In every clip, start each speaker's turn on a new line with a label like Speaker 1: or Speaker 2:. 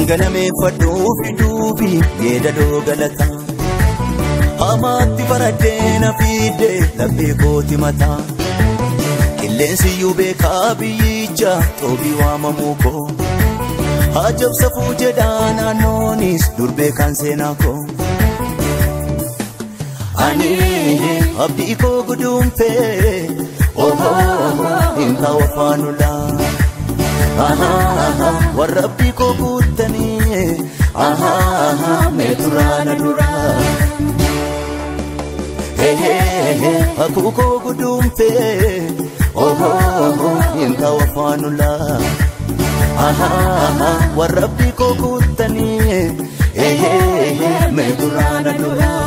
Speaker 1: Hinganame fadhuufi duubi yeedaloo galata Amaatti baraddeena fiidde laphee kooti mataa Qilleensi beekaa biyyicha xoobii waamamuu koo Ajabsa fuujedhaa naannoonis durbee kan seenaa koo Ani abdii koo guduunfee Hinta wafaanulaa warrabbii koo guuttanii meeturaana duraa Akuu koo guduunfee Hinta wafaanulaa warrabbii koo guuttanii meeturaana duraa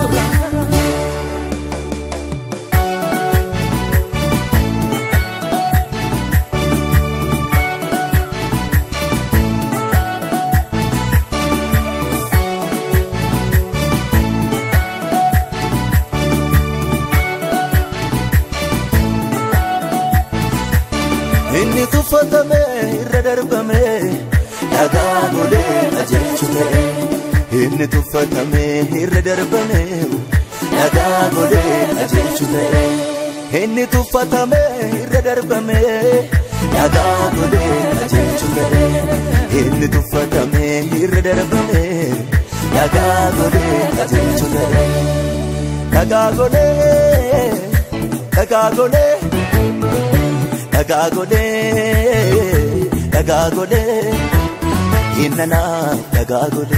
Speaker 1: Inni tuffatame irra darbame dhagaa golee ajeechu ta'e Inni tuffatame irra darbame dhagaa golee ajeechu ta'e Inni tuffatame irra darbame dhagaa golee ajeechu ta'e Inni tuffatame irra darbame dhagaa golee ajeechu ta'e Dhagaa golee dhagaa golee Dagagole Inana Dagagole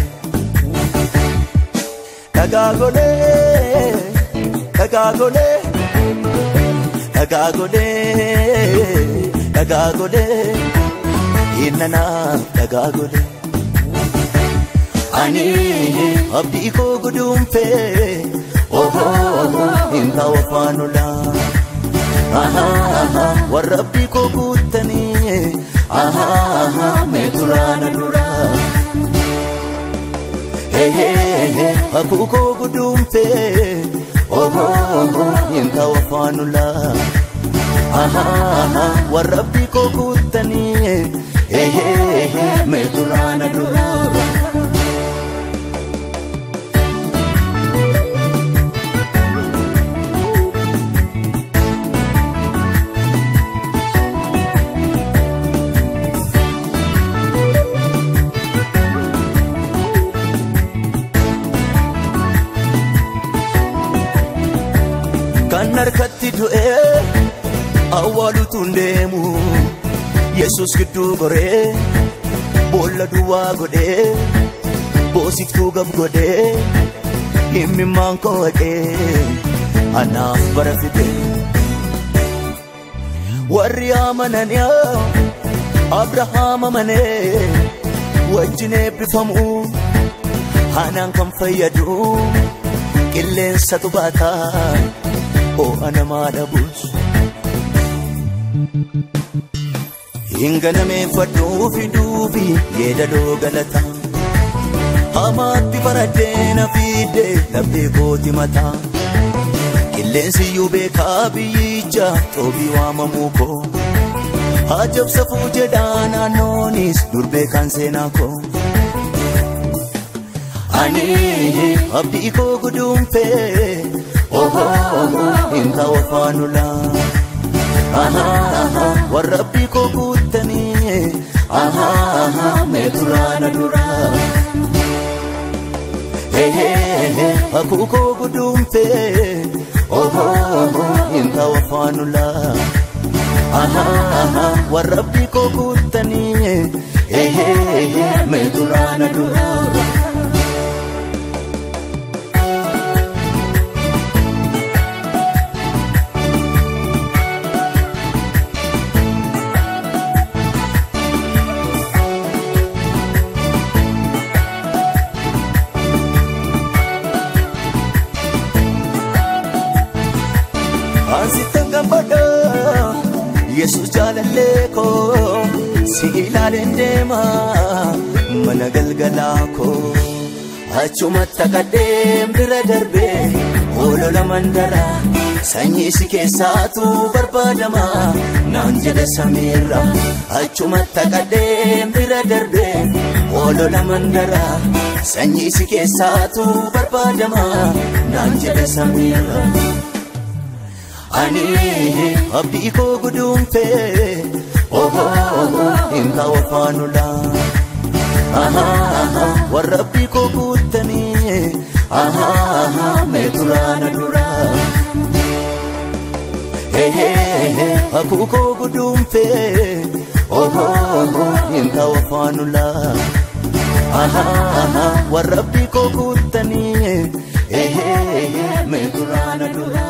Speaker 1: Dagagole Dagagole Dagagole Dagagole Inana Dagagole Ani abdii koo guduunfee Hinta wafaanulaa warrabbii koo guuttanii meeturaana duraa Akuu koo guduunfee Hinta wafaanulaa warrabbii koo guuttanii meeturaana duraa Kan harkatti du'ee awwaalutuun deemu Yesuus gidduu goree boolla duwwaa godhee boosiftuu gab godhee himimmaan koo haqee anaaf bara fidee warri amananii Abrahaam amanee wajjin eebbifamu anaan kan fayyadu qilleensa tubaataa ana maadabus Hinganame fadhuufi duubi yeedaloo galata Amaatti baraddeena fiidde laphee kooti mataa Qilleensi beekaa biyyicha xoobii waamamuu koo Ajabsa fuujedhaa naannoonis durbee kan seenaa koo Ani abdii koo guduunfee Hinta wafaanulaa warrabbii koo guuttanii meeturaana duraa Akuu koo guduunfee Hinta wafaanulaa warrabbii koo guuttanii meeturaana duraa Ansitan gambada Yesus jaalallee koo si ilaaleen deema mana galgalaa koo achumatti kadheem bira darbee olola mandara sanyii si keessaatu barbaadama naan jedhe samiirra achumatti kadheem bira darbee olola mandara sanyii si keessaatu barbaadama naan jedhe samiirra ani abdii koo guduunfe hinka wafaanula warrabbii koo guuttanii meeturaana dura hakuu koo guduunfe hinka wafaanula warrabbii koo guuttanii meeturaana dura